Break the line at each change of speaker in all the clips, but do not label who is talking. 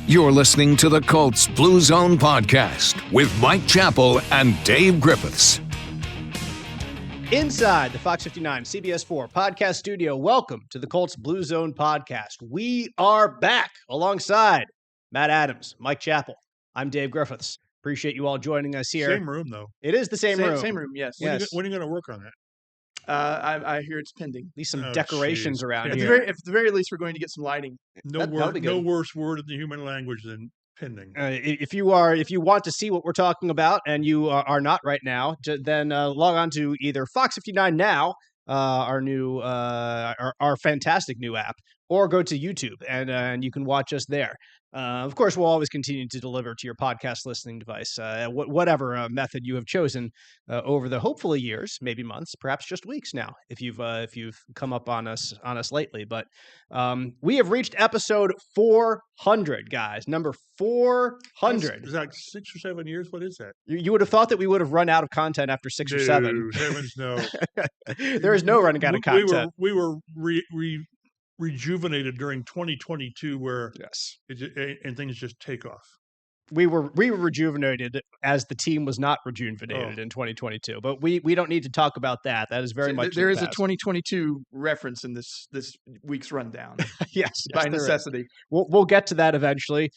You're listening to the Colts Blue Zone Podcast with Mike Chappell and Dave Griffiths.
Inside the Fox 59 CBS 4 podcast studio, welcome to the Colts Blue Zone Podcast. We are back alongside Matt Adams, Mike Chappell. I'm Dave Griffiths. Appreciate you all joining us here.
Same room, though.
It is the same room.
Same room, yes.
When are you going to work on that?
I hear it's pending.
At least some decorations around
At
here.
the very least, we're going to get some lighting.
No worse word in the human language than pending.
If you want to see what we're talking about, and you are not right now, then log on to either Fox 59 Now, our new, our fantastic new app, or go to YouTube and you can watch us there. Of course, we'll always continue to deliver to your podcast listening device, whatever method you have chosen over the hopefully years, maybe months, perhaps just weeks now, if you've come up on us lately. But we have reached episode 400, guys. Number 400.
Is that 6 or 7 years? What is that?
You would have thought that we would have run out of content after 6 or 7.
Heavens, no.
There is no running out of content.
We were rejuvenated during 2022 where and things just take off.
We were rejuvenated as the team was not rejuvenated in 2022, but we don't need to talk about that. That is very much
there is a 2022 reference in this week's rundown.
yes,
by necessity.
We'll get to that eventually.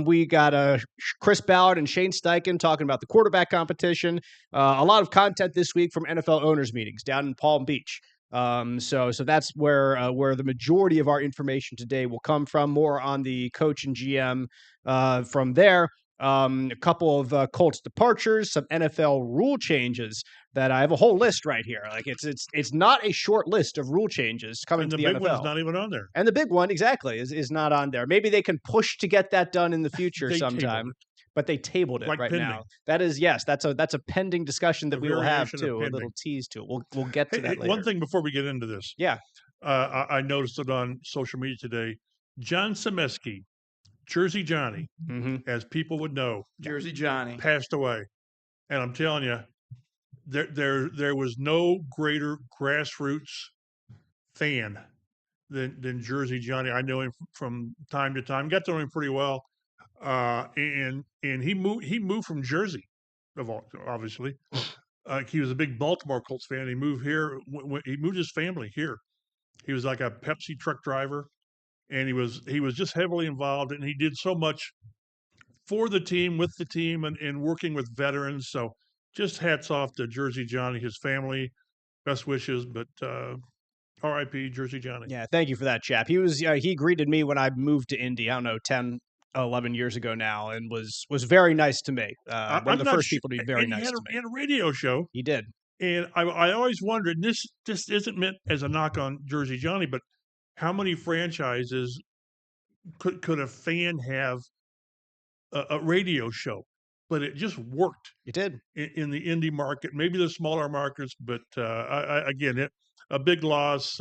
We got Chris Ballard and Shane Steichen talking about the quarterback competition. A lot of content this week from NFL owners meetings down in Palm Beach. So that's where the majority of our information today will come from. More on the coach and GM from there. A couple of Colts departures, some NFL rule changes that I have a whole list right here. Like it's not a short list of rule changes coming to the NFL.
And the big one's not even on there.
And the big one, exactly, is not on there. Maybe they can push to get that done in the future sometime. But they tabled it right now. That is, that's a pending discussion that we will have too. A little tease to it. We'll get to that later.
One thing before we get into this.
Yeah.
I noticed it on social media today. John Semeski, Jersey Johnny, as people would know,
Jersey Johnny
passed away. And I'm telling you, there was no greater grassroots fan than Jersey Johnny. I know him from time to time. Got to know him pretty well. And he moved from Jersey, obviously. He was a big Baltimore Colts fan. He moved here. He moved his family here. He was like a Pepsi truck driver, and he was just heavily involved. And he did so much for the team, with the team, and working with veterans. So just hats off to Jersey Johnny, his family. Best wishes, but R.I.P. Jersey Johnny.
Yeah, thank you for that, chap. He greeted me when I moved to Indy. I don't know, 10, 11 years ago now, and was very nice to me. One of the first people to be very nice to me.
He had a radio show.
He did.
And I always wondered, this isn't meant as a knock on Jersey Johnny, but how many franchises could a fan have a radio show? But it just worked.
It did.
In the indie market, maybe the smaller markets, but again, a big loss.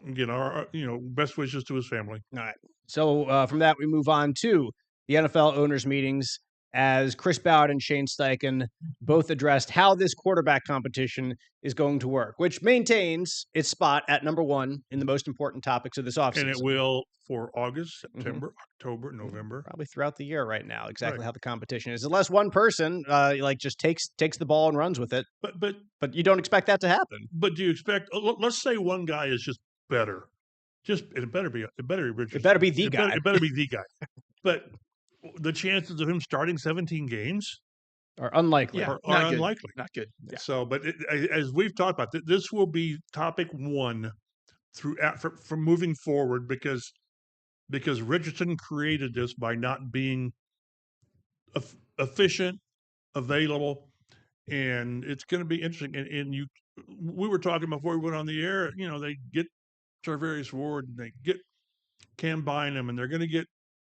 Best wishes to his family.
All right. So from that, we move on to the NFL owners meetings as Chris Ballard and Shane Steichen both addressed how this quarterback competition is going to work, which maintains its spot at number one in the most important topics of this offseason.
And it will for August, September, October, November.
Probably throughout the year right now, exactly how the competition is. Unless one person just takes the ball and runs with it. But you don't expect that to happen.
But do you expect, let's say one guy is just better. It better be Richardson.
It better be the guy.
It better be the guy. But the chances of him starting 17 games
are unlikely.
Are unlikely.
Not good.
Yeah. So, but as we've talked about, this will be topic one from moving forward because Richardson created this by not being efficient, available, and it's going to be interesting. And we were talking before we went on the air. They get Tarvarius Ward, and they get Cam Bynum, and they're going to get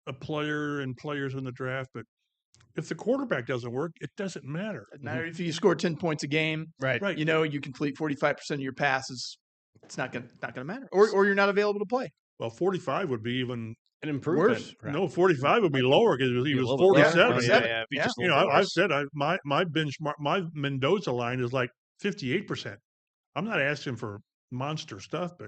a player and players in the draft. But if the quarterback doesn't work, it doesn't matter.
It doesn't matter if you score 10 points a game.
Right.
You complete 45% of your passes. It's not going to matter. Or you're not available to play.
Well, 45 would be even
an improvement.
Worse. Right. No, 45 would be lower because he was 47. I've said my benchmark, my Mendoza line is like 58%. I'm not asking for monster stuff, but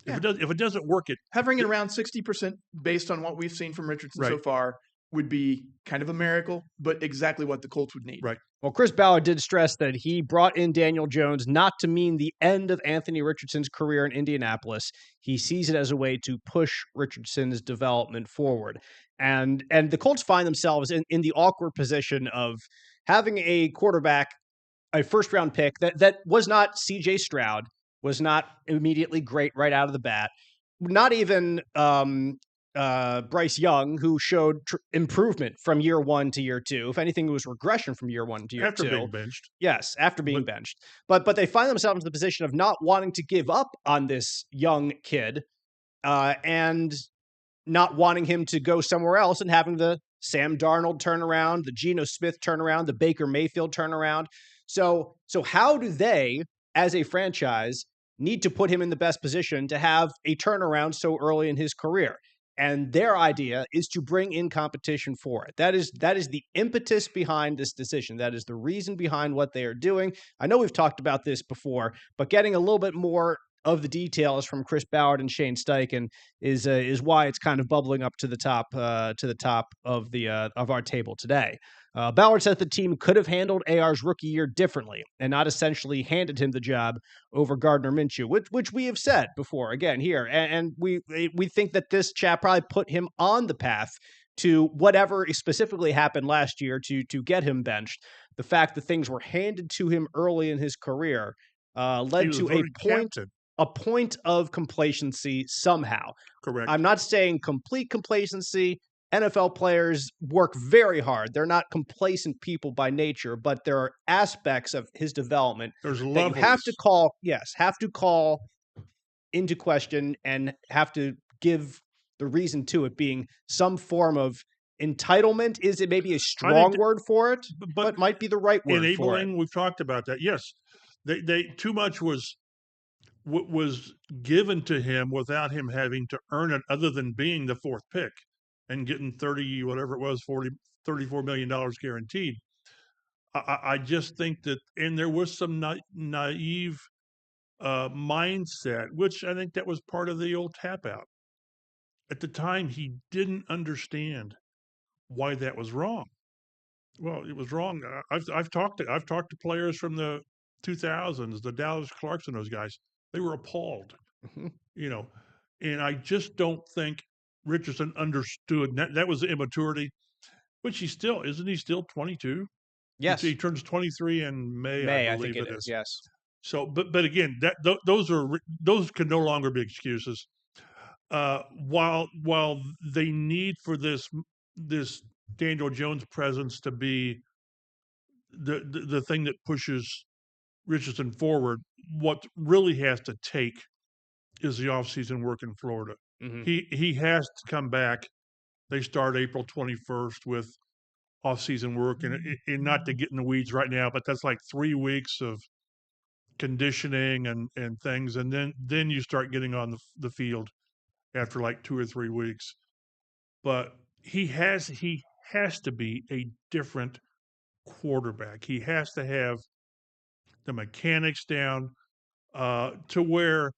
If it doesn't work,
having it around 60% based on what we've seen from Richardson so far would be kind of a miracle, but exactly what the Colts would need.
Right.
Well, Chris Ballard did stress that he brought in Daniel Jones not to mean the end of Anthony Richardson's career in Indianapolis. He sees it as a way to push Richardson's development forward. And the Colts find themselves in the awkward position of having a quarterback, a first-round pick that was not C.J. Stroud, was not immediately great right out of the bat, not even Bryce Young, who showed improvement from year 1 to year 2. If anything, it was regression from year 1 to year 2.
After being benched.
Yes, after being benched. But they find themselves in the position of not wanting to give up on this young kid and not wanting him to go somewhere else and having the Sam Darnold turnaround, the Geno Smith turnaround, the Baker Mayfield turnaround. So how do they, as a franchise, need to put him in the best position to have a turnaround so early in his career? And their idea is to bring in competition for it. That is the impetus behind this decision. That is the reason behind what they are doing. I know we've talked about this before, but getting a little bit more of the details from Chris Ballard and Shane Steichen is why it's kind of bubbling up to the top of our table today. Ballard said the team could have handled AR's rookie year differently and not essentially handed him the job over Gardner Minshew, which we have said before, again, here. And we think that this chap probably put him on the path to whatever specifically happened last year to get him benched. The fact that things were handed to him early in his career led to a point of complacency somehow.
Correct.
I'm not saying complete complacency. NFL players work very hard. They're not complacent people by nature, but there are aspects of his development
There's
that
levels.
you have to call into question and have to give the reason to it being some form of entitlement. Is it maybe a strong word for it, but might be the right word for it.
We've talked about that. Yes, they too much was given to him without him having to earn it, other than being the 4th pick and getting $34 million guaranteed. I just think that, and there was some naive mindset, which I think that was part of the old tap out. At the time, he didn't understand why that was wrong. Well, it was wrong. I've talked to players from the 2000s, the Dallas Clarks and those guys. They were appalled, and I just don't think Richardson understood that was the immaturity, which isn't he still 22?
Yes,
he turns 23 in May. I believe
think it is. Yes.
So, but again, those can no longer be excuses. While they need for this Daniel Jones presence to be the thing that pushes Richardson forward, what really has to take is the offseason work in Florida.
Mm-hmm.
He has to come back. They start April 21st with offseason work, and not to get in the weeds right now, but that's like 3 weeks of conditioning and things, and then you start getting on the field after like 2 or 3 weeks. But he has to be a different quarterback. He has to have the mechanics down to where,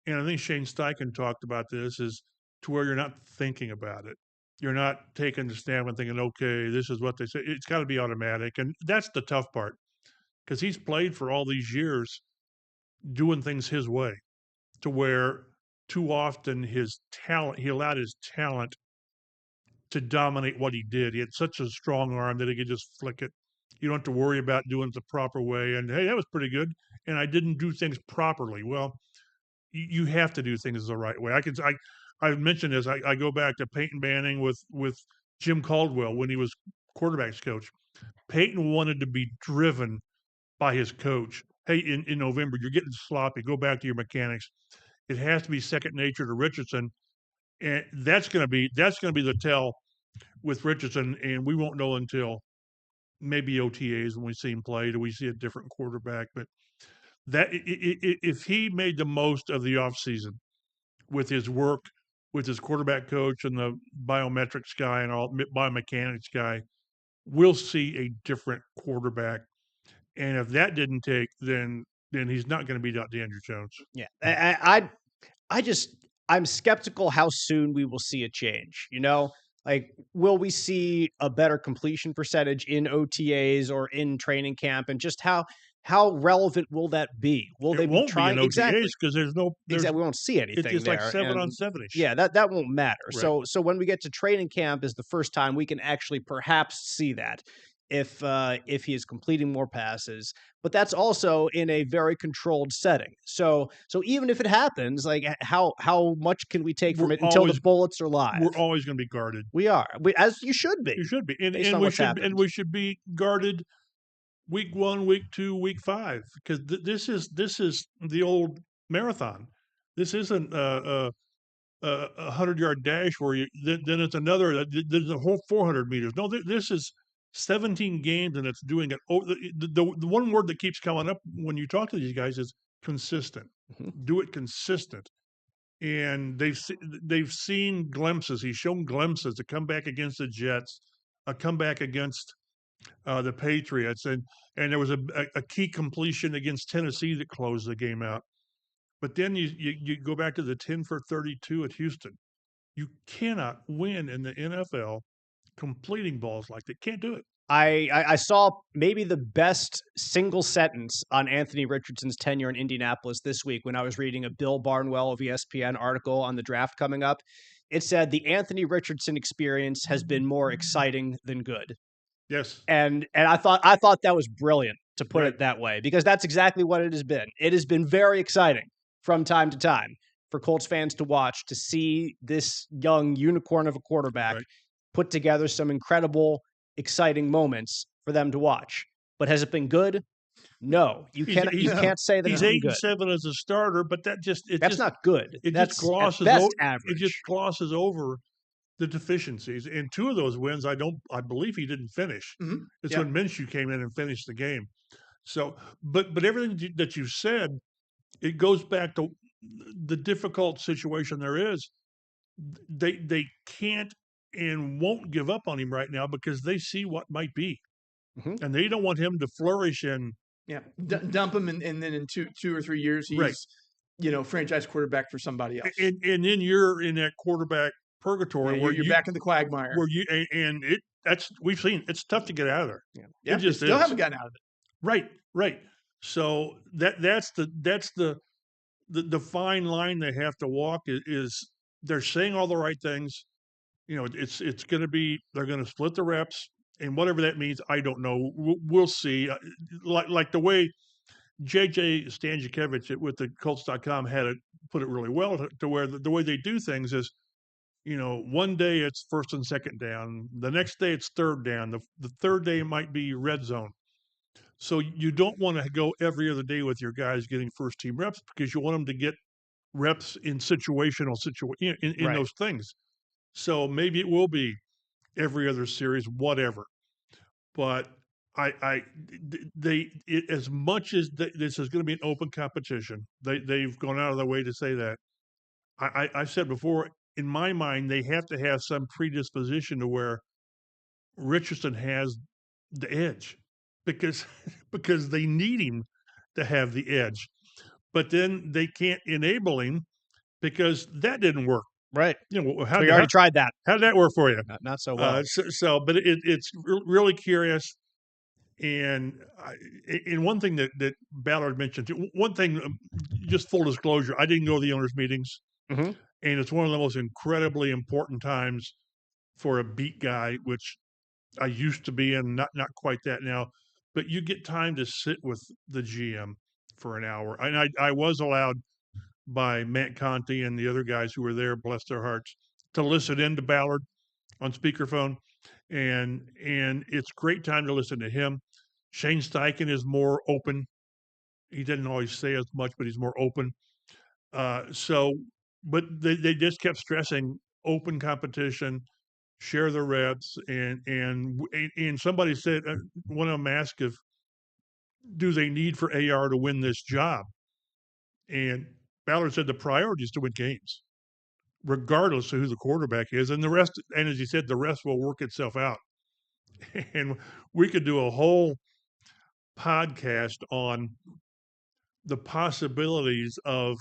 and I think Shane Steichen talked about this, is to where you're not thinking about it. You're not taking the stand and thinking, okay, this is what they say. It's got to be automatic. And that's the tough part, because he's played for all these years doing things his way, to where too often he allowed his talent to dominate what he did. He had such a strong arm that he could just flick it. You don't have to worry about doing it the proper way. And hey, that was pretty good. And I didn't do things properly. Well, you have to do things the right way. I've mentioned this. I go back to Peyton Manning with Jim Caldwell when he was quarterback's coach. Peyton wanted to be driven by his coach. Hey, in November, you're getting sloppy. Go back to your mechanics. It has to be second nature to Richardson, and that's going to be the tell with Richardson. And we won't know until maybe OTAs when we see him play. Do we see a different quarterback? But that if he made the most of the offseason with his work with his quarterback coach and the biometrics guy and all biomechanics guy, we'll see a different quarterback. And if that didn't take, then he's not going to beat out Daniel Jones.
Yeah, I'm skeptical how soon we will see a change. Like, will we see a better completion percentage in OTAs or in training camp, and just how relevant will that be? Will they
It
be
won't be in
trying
OTAs because there's
exactly? We won't see anything
it's like
there,
7
and
on 7-ish.
yeah, that won't matter.
Right.
So when we get to training camp is the first time we can actually perhaps see that if he is completing more passes, but that's also in a very controlled setting. So even if it happens, like how much can we take from it until the bullets are live?
We're always going to be guarded.
We are, as you should be.
You should be,
based
and
on
we
what's
should,
happened.
and we should be guarded week 1, week 2, week 5, because this is the old marathon. This isn't a 100-yard dash where then it's another. There's a whole 400 meters. No, this is 17 games, and it's doing it. The one word that keeps coming up when you talk to these guys is consistent.
Mhm.
Do it consistent. And they've seen glimpses. He's shown glimpses. A comeback against the Jets, a comeback against the Patriots, and there was a key completion against Tennessee that closed the game out. But then you go back to the 10 for 32 at Houston. You cannot win in the NFL completing balls like that. Can't do it.
I saw maybe the best single sentence on Anthony Richardson's tenure in Indianapolis this week when I was reading a Bill Barnwell of ESPN article on the draft coming up. It said the Anthony Richardson experience has been more exciting than good.
Yes.
And I thought that was brilliant to put
Right.
it that way, because that's exactly what it has been. It has been very exciting from time to time for Colts fans to watch, to see this young unicorn of a quarterback
Right.
put together some incredible, exciting moments for them to watch. But has it been good? No, you can't say that
He's
it's been
8-7
good.
as a starter, but that's
not good.
That's
That's
glosses
at best
over,
average.
It just glosses over the deficiencies. In 2 of those wins, I believe he didn't finish.
Mhm.
It's
Yeah.
when Minshew came in and finished the game. So, but everything that you said, it goes back to the difficult situation there is. They can't and won't give up on him right now because they see what might be,
Mhm.
and they don't want him to flourish in.
Yeah, dump him, and then in two or 3 years, he's
Right.
Franchise quarterback for somebody else.
And then you're in that quarterback purgatory
Yeah,
where
you're back in the quagmire.
where you and it that's we've seen it's tough to get out of there.
Yeah,
It just
still
is.
haven't gotten out of it.
Right. So that's the fine line they have to walk is they're saying all the right things. It's going to be they're going to split the reps, and whatever that means, I don't know. We'll see. Like the way JJ Stanjukiewicz with the Colts.com had it put it really well to where the way they do things is, one day it's first and second down, the next day it's third down, the third day might be red zone. So you don't want to go every other day with your guys getting first team reps because you want them to get reps in in
Right.
those things. So maybe it will be every other series, whatever. But as much as this is going to be an open competition, they've gone out of their way to say that. I said before, in my mind, they have to have some predisposition to where Richardson has the edge because because they need him to have the edge. But then they can't enable him because that didn't work.
Right.
How
We already tried that.
How did that work for you?
Not so well.
But it's really curious. And one thing that Ballard mentioned, one thing, just full disclosure, I didn't go to the owners' meetings,
Mhm.
and it's one of the most incredibly important times for a beat guy, which I used to be in, not quite that now. But you get time to sit with the GM for an hour, and I was allowed by Matt Conti and the other guys who were there, bless their hearts, to listen in to Ballard on speakerphone, and it's great time to listen to him. Shane Steichen is more open. He doesn't always say as much, but he's more open. But they just kept stressing open competition, share the reps, and somebody said, one of them asked if do they need for AR to win this job, and Ballard said the priority is to win games, regardless of who the quarterback is, and the rest. And as he said, the rest will work itself out. And we could do a whole podcast on the possibilities of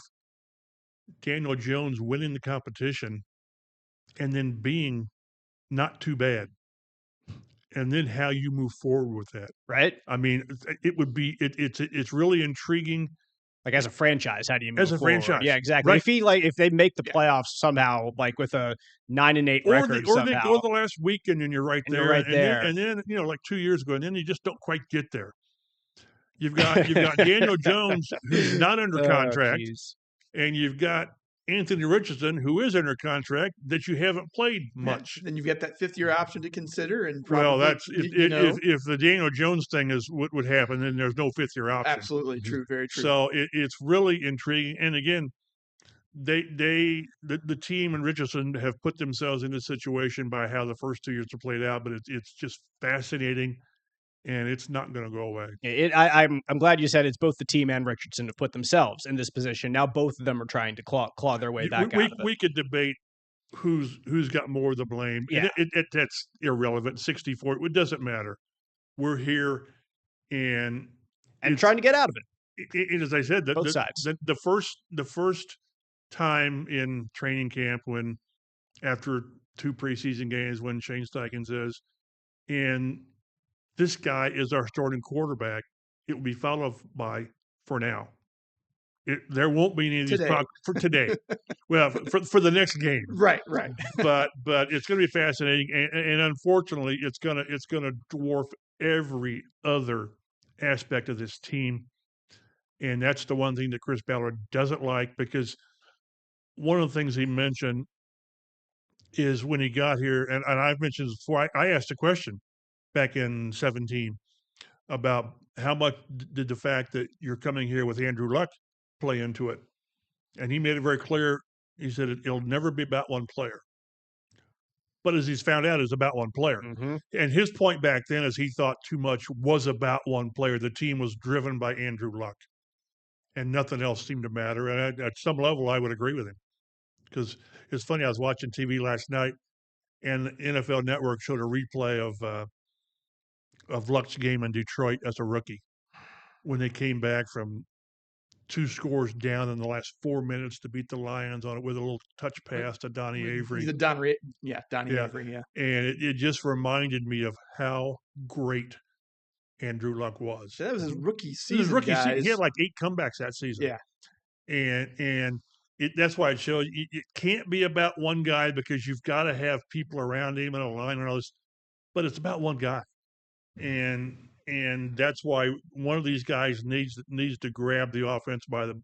Daniel Jones winning the competition and then being not too bad. And then how you move forward with that.
Right.
I mean, it would be it's really intriguing.
Like as a franchise, how do you move
As a
forward?
franchise,
Yeah, exactly.
right.
If they make the playoffs somehow, like with a 9-8 record
or
somehow,
they go the last weekend and you're right
and
there.
you're right there.
And then like 2 years ago, and then you just don't quite get there. You've got Daniel Jones, who's not under contract,
geez.
and you've got Anthony Richardson, who is under contract, that you haven't played much.
Then you've got that 5th-year option to consider, and
Well,
probably,
that's if the Daniel Jones thing is what would happen, then there's no 5th-year option.
absolutely true, very true.
So it's really intriguing. And again, the team and Richardson have put themselves in this situation by how the first 2 years are played out, but it's just fascinating, and it's not going to go away.
I'm glad you said it's both the team and Richardson have put themselves in this position. Now both of them are trying to claw their way back out of it.
We could debate who's got more of the blame.
Yeah.
That's irrelevant. 60-40, it doesn't matter. We're here and
trying to get out of it.
As I said,
both sides.
The first time in training camp, when after 2 preseason games, when Shane Steichen says, and this guy is our starting quarterback, it will be followed by, for now. There won't be any of these for today. Well, for the next game,
right.
But it's going to be fascinating, and unfortunately, it's gonna dwarf every other aspect of this team, and that's the one thing that Chris Ballard doesn't like, because one of the things he mentioned is when he got here, and I've mentioned this before. I asked a question back in 2017 about how much did the fact that you're coming here with Andrew Luck play into it, and he made it very clear. He said it'll never be about one player, but as he's found out, it's about one player.
Mm-hmm.
And his point back then is he thought too much was about one player. The team was driven by Andrew Luck, and nothing else seemed to matter. And at some level, I would agree with him, because it's funny. I was watching TV last night, and NFL Network showed a replay of Luck's game in Detroit as a rookie, when they came back from 2 scores down in the last 4 minutes to beat the Lions on it with a little touch pass to Donnie Avery.
He's a Donnie Avery, yeah.
And it just reminded me of how great Andrew Luck was.
That was his rookie season, guys.
He had like 8 comebacks that season.
Yeah.
And that's why it shows it can't be about one guy, because you've got to have people around him and a line and all this, but it's about one guy. And that's why one of these guys needs to grab the offense by the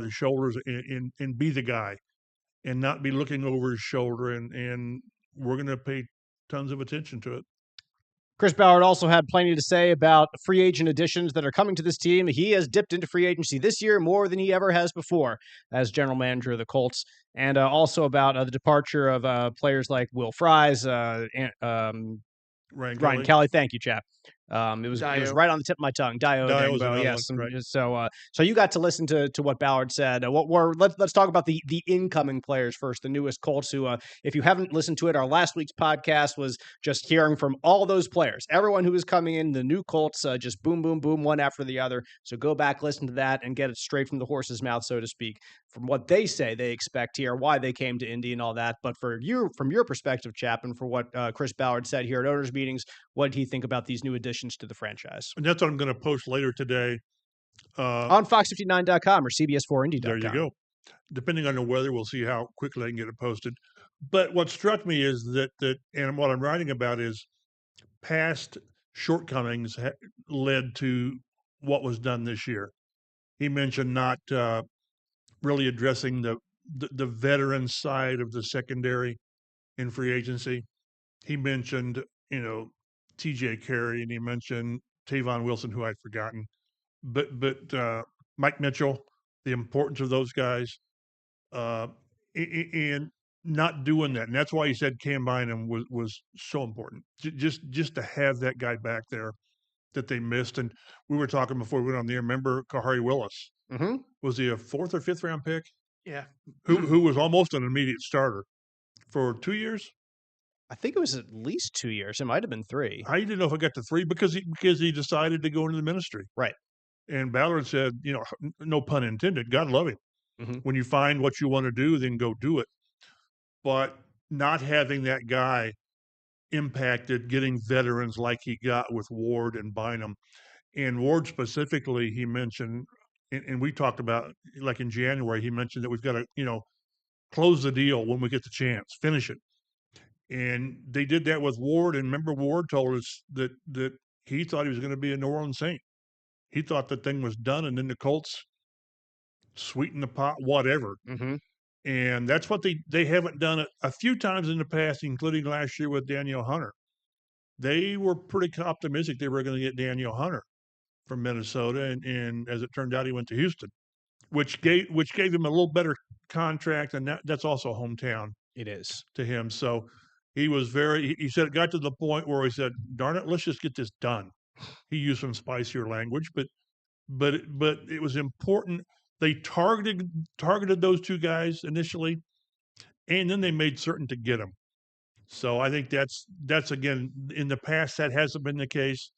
shoulders and be the guy, and not be looking over his shoulder. And we're going to pay tons of attention to it.
Chris Ballard also had plenty to say about free agent additions that are coming to this team. He has dipped into free agency this year more than he ever has before as general manager of the Colts, and also about the departure of players like Will Fries, Ryan Kelly. Thank you, chap. It was right on the tip of my tongue. Dio, yes.
Right.
So you got to listen to what Ballard said. Let's talk about the incoming players first. The newest Colts, who, if you haven't listened to it, our last week's podcast was just hearing from all those players, everyone who is coming in. The new Colts, just boom, boom, boom, one after the other. So go back, listen to that, and get it straight from the horse's mouth, so to speak, from what they say they expect here, why they came to Indy and all that. But from your perspective, chap, and for what Chris Ballard said here at owners' meetings, what did he think about these new additions to the franchise?
And that's what I'm going to post later today.
On Fox59.com or CBS4Indy.com.
There you go. Depending on the weather, we'll see how quickly I can get it posted. But what struck me is that and what I'm writing about is past shortcomings led to what was done this year. He mentioned not really addressing the veteran side of the secondary in free agency. He mentioned, T.J. Carey, and he mentioned Tavon Wilson, who I'd forgotten. But Mike Mitchell, the importance of those guys, and not doing that. And that's why he said Cam Bynum was so important. Just to have that guy back there that they missed. And we were talking before we went on the air. Remember Kahari Willis?
Mm-hmm.
Was he a 4th or 5th round pick?
Yeah.
Who was almost an immediate starter for 2 years?
I think it was at least 2 years. It might have been 3.
I didn't know if I got to 3 because he decided to go into the ministry.
Right.
And Ballard said, no pun intended, God love him. When you find what you want to do, then go do it. But not having that guy impacted getting veterans like he got with Ward and Bynum. And Ward specifically, he mentioned, and we talked about, like in January, he mentioned that we've got to, close the deal when we get the chance, finish it. And they did that with Ward. And remember, Ward told us that he thought he was going to be a New Orleans Saint. He thought the thing was done, and then the Colts sweeten the pot, whatever. And that's what they haven't done it a few times in the past, including last year with Daniel Hunter. They were pretty optimistic they were going to get Daniel Hunter from Minnesota, and as it turned out, he went to Houston, which gave him a little better contract, and that's also hometown.
It is
to him. So he was he said it got to the point where he said, "Darn it, let's just get this done." He used some spicier language, but it was important. They targeted those two guys initially, and then they made certain to get them. So I think that's again, in the past that hasn't been the case.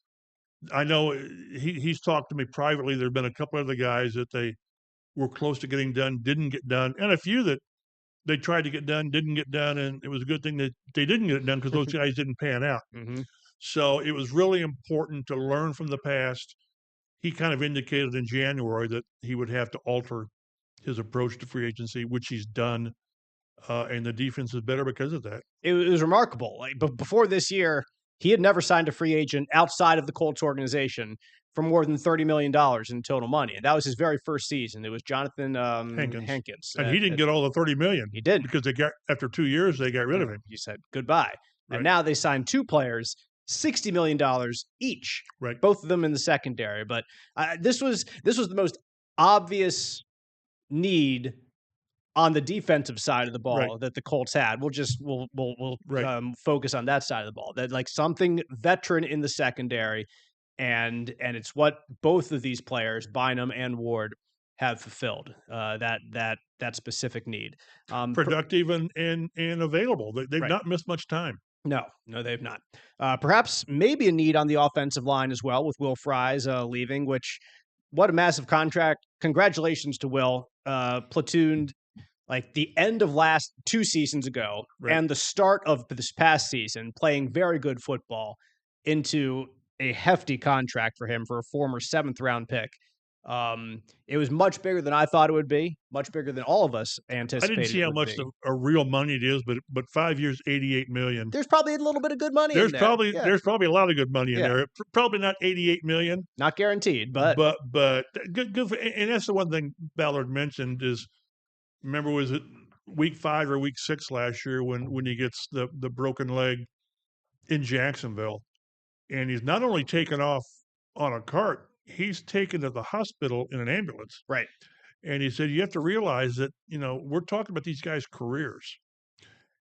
I know he's talked to me privately. There've been a couple other guys that they were close to getting done, didn't get done, and a few that they tried to get done, didn't get done, and it was a good thing that they didn't get it done because those guys didn't pan out. So it was really important to learn from the past. He kind of indicated in January that he would have to alter his approach to free agency, which he's done, and the defense is better because of that.
It was remarkable. But before this year, he had never signed a free agent outside of the Colts organization for more than $30 million in total money. And that was his very first season. It was Jonathan Hankins.
And he didn't get all the $30 million.
He didn't.
Because after 2 years, they got rid of him.
He said goodbye. Right. And now they signed two players, $60 million each.
Right.
Both of them in the secondary. But this was the most obvious need on the defensive side of the ball that the Colts had. We'll focus on that side of the ball. That like something veteran in the secondary. And it's what both of these players, Bynum and Ward, have fulfilled. That specific need.
Productive and available. They've not missed much time.
No, they've not. Perhaps maybe a need on the offensive line as well with Will Fries leaving. Which, what a massive contract! Congratulations to Will. Platooned like the end of last 2 seasons ago and the start of this past season, playing very good football into a hefty contract for him for a former 7th round pick. It was much bigger than I thought it would be, much bigger than all of us anticipated.
I didn't see how much a real money it is, but 5 years, $88 million.
There's probably a little bit of good money.
There's probably a lot of good money in there. Probably not $88 million,
not guaranteed, but
good. And that's the one thing Ballard mentioned is, remember, was it week 5 or week 6 last year when he gets the broken leg in Jacksonville, and he's not only taken off on a cart, he's taken to the hospital in an ambulance.
Right.
And he said, you have to realize that, we're talking about these guys' careers.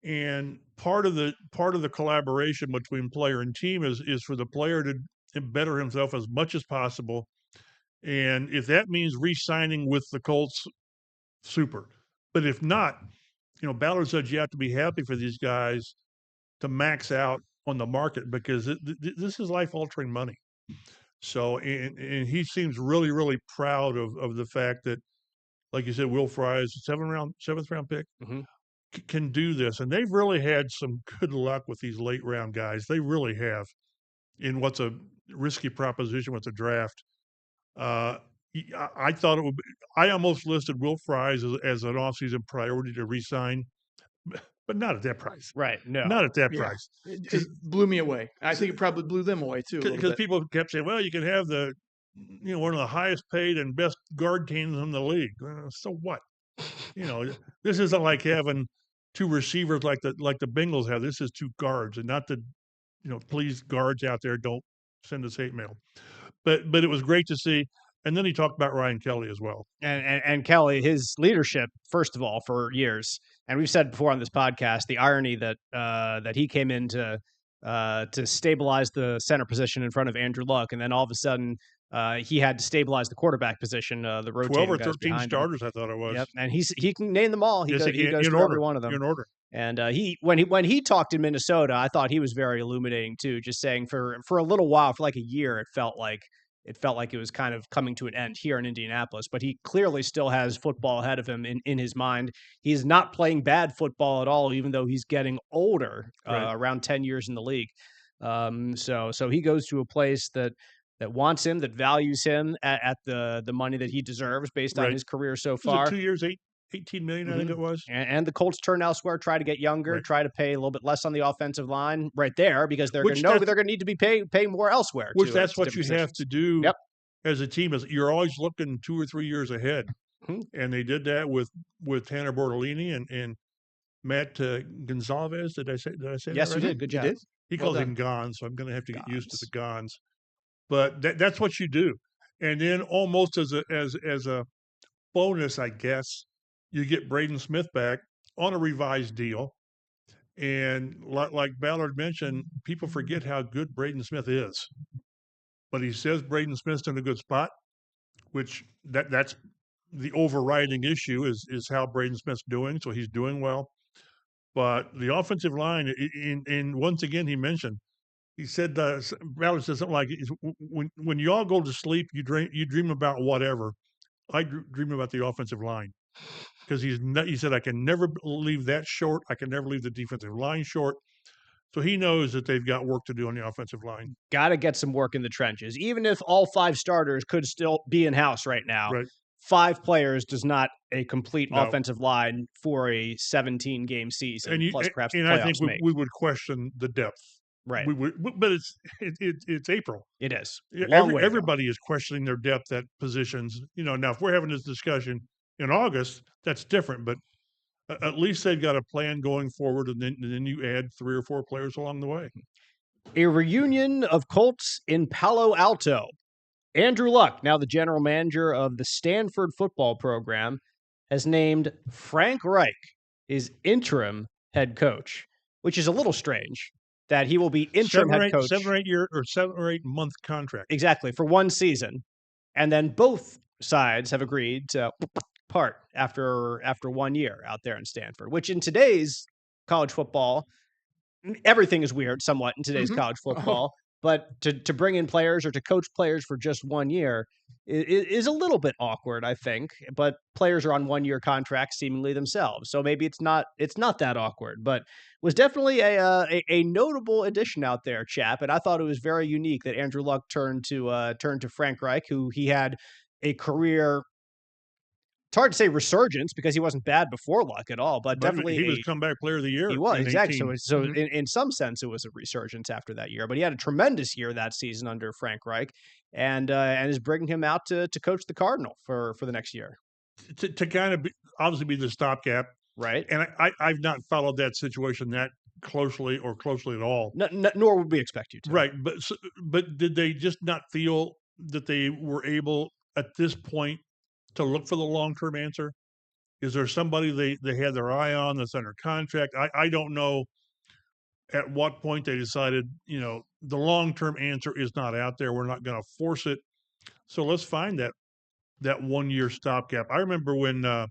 And part of the collaboration between player and team is for the player to better himself as much as possible. And if that means re-signing with the Colts, super. But if not, Ballard said you have to be happy for these guys to max out on the market because this is life-altering money. So, and he seems really, really proud of the fact that, like you said, Will Fries, 7th round pick, can do this. And they've really had some good luck with these late round guys. They really have, in what's a risky proposition with the draft. I thought it would be, I almost listed Will Fries as an offseason priority to re-sign, but not at that price.
Right. No.
Not at that price.
It blew me away. I think it probably blew them away too.
Because people kept saying, well, you can have one of the highest paid and best guard teams in the league. So what? This isn't like having 2 receivers like the Bengals have. This is 2 guards, and not that, please, guards out there, don't send us hate mail. But it was great to see. And then he talked about Ryan Kelly as well.
And Kelly, his leadership, first of all, for years, and we've said before on this podcast, the irony that he came in to stabilize the center position in front of Andrew Luck, and then all of a sudden he had to stabilize the quarterback position, the rotating
12 or 13 starters,
him.
I thought it was.
Yep, and he can name them all. He goes through every one of them.
In order.
And when he talked in Minnesota, I thought he was very illuminating too, just saying for a little while, for like a year, it felt like it felt like it was kind of coming to an end here in Indianapolis. But he clearly still has football ahead of him in his mind. He's not playing bad football at all, even though he's getting older, around 10 years in the league. So he goes to a place that wants him, that values him at the money that he deserves based on his career so far.
Was it 2 years, 18 million, I think it was.
And the Colts turn elsewhere, try to get younger, try to pay a little bit less on the offensive line right there, because they're going to know they're going to need to be paying more elsewhere.
Which that's what you have to do as a team. Is you're always looking 2 or 3 years ahead. And they did that with Tanner Bortolini and Matt Gonzalez. Did I say
Yes,
that right?
You did. Good job.
He calls him Gons, so I'm going to have to get used to the Gons. But that's what you do. And then almost as a bonus, I guess, you get Braden Smith back on a revised deal. And like Ballard mentioned, people forget how good Braden Smith is. But he says Braden Smith's in a good spot, which that's the overriding issue is how Braden Smith's doing. So he's doing well. But the offensive line, and once again, he said, Ballard said something like, when you all go to sleep, you dream about whatever. I dream about the offensive line. Because he said, I can never leave that short. I can never leave the defensive line short. So he knows that they've got work to do on the offensive line.
Got to get some work in the trenches. Even if all 5 starters could still be in-house right now, 5 players does not a complete offensive line for a 17-game season, plus perhaps
and
playoffs.
I think we would question the depth.
Right.
But it's April.
It is.
Everybody is questioning their depth at positions. Now if we're having this discussion in August, that's different, but at least they've got a plan going forward, and then you add 3 or 4 players along the way.
A reunion of Colts in Palo Alto. Andrew Luck, now the general manager of the Stanford football program, has named Frank Reich his interim head coach, which is a little strange that he will be interim head coach.
7 or 8 month contract.
Exactly, for 1 season. And then both sides have agreed to part after 1 year out there in Stanford, which in today's college football, everything is weird somewhat in today's college football. But to bring in players or to coach players for just 1 year is a little bit awkward, I think. But players are on 1-year contracts seemingly themselves, so maybe it's not that awkward. But was definitely a notable addition out there, Chap. And I thought it was very unique that Andrew Luck turned to Frank Reich, who he had a career. It's hard to say resurgence because he wasn't bad before Luck at all, but definitely
he was comeback player of the year.
He was, exactly. So in some sense, it was a resurgence after that year. But he had a tremendous year that season under Frank Reich, and is bringing him out to coach the Cardinal for the next year.
To kind of obviously be the stopgap,
right?
And I've not followed that situation that closely at all.
Nor would we expect you to.
Right, but did they just not feel that they were able at this point to look for the long-term answer? Is there somebody they had their eye on that's under contract? I don't know at what point they decided, the long-term answer is not out there. We're not going to force it. So let's find that 1-year stopgap. I remember when the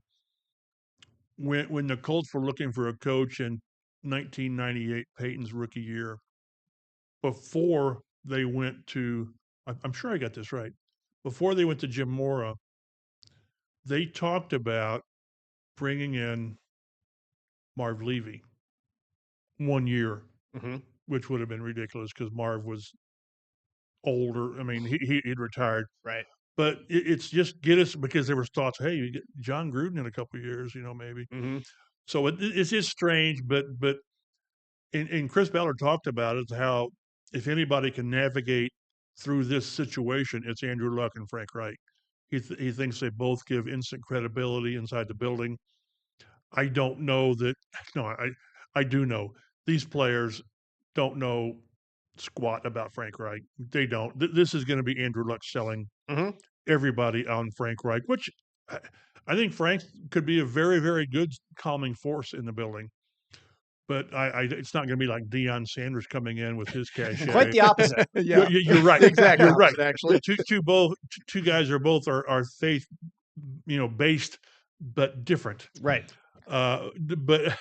Colts were looking for a coach in 1998, Peyton's rookie year, before they went to, I'm sure I got this right, before they went to Jim Mora, they talked about bringing in Marv Levy 1 year, which would have been ridiculous because Marv was older. I mean, he'd retired.
Right.
But it's just get us, because there was thoughts, hey, you get John Gruden in a couple of years, maybe. So it's just strange, but and Chris Ballard talked about it, how if anybody can navigate through this situation, it's Andrew Luck and Frank Reich. He thinks they both give instant credibility inside the building. I don't know that. No, I do know these players don't know squat about Frank Reich. They don't. This is going to be Andrew Luck selling everybody on Frank Reich, which I think Frank could be a very, very good calming force in the building. But it's not going to be like Deion Sanders coming in with his cachet.
Quite the opposite.
Yeah,
you're right.
Exactly.
You're right.
Actually,
two guys are faith, based, but different.
Right.
But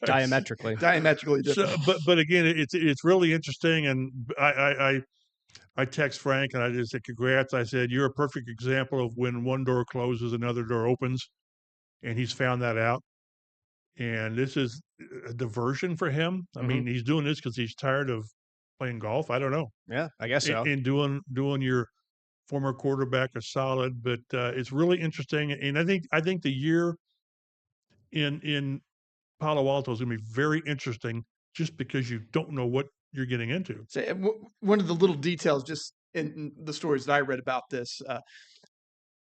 diametrically
different.
So, but again, it's really interesting, and I I text Frank and I just said, congrats. I said, you're a perfect example of when one door closes, another door opens. And he's found that out. And this is a diversion for him. I mean, he's doing this because he's tired of playing golf. I don't know.
Yeah, I guess so.
And doing your former quarterback a solid, but it's really interesting. And I think the year in Palo Alto is going to be very interesting, just because you don't know what you're getting into.
So, one of the little details, just in the stories that I read about this,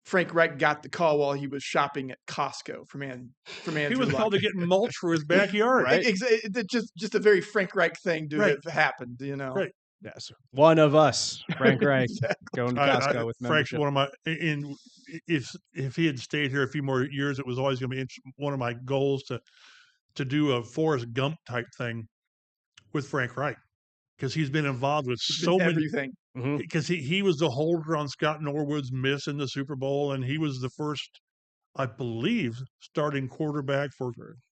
Frank Reich got the call while he was shopping at Costco from Andrew
He was
Luck.
probably getting mulch for his backyard.
Right.
It's just a very Frank Reich thing to have happened,
Right.
Yes, one of us, Frank Reich, going to Costco with
Frank's
membership.
one of my. If he had stayed here a few more years, it was always going to be one of my goals to do a Forrest Gump type thing with Frank Reich, because he's been involved with so many
everything.
Because he was the holder on Scott Norwood's miss in the Super Bowl, and he was the first, I believe, starting quarterback for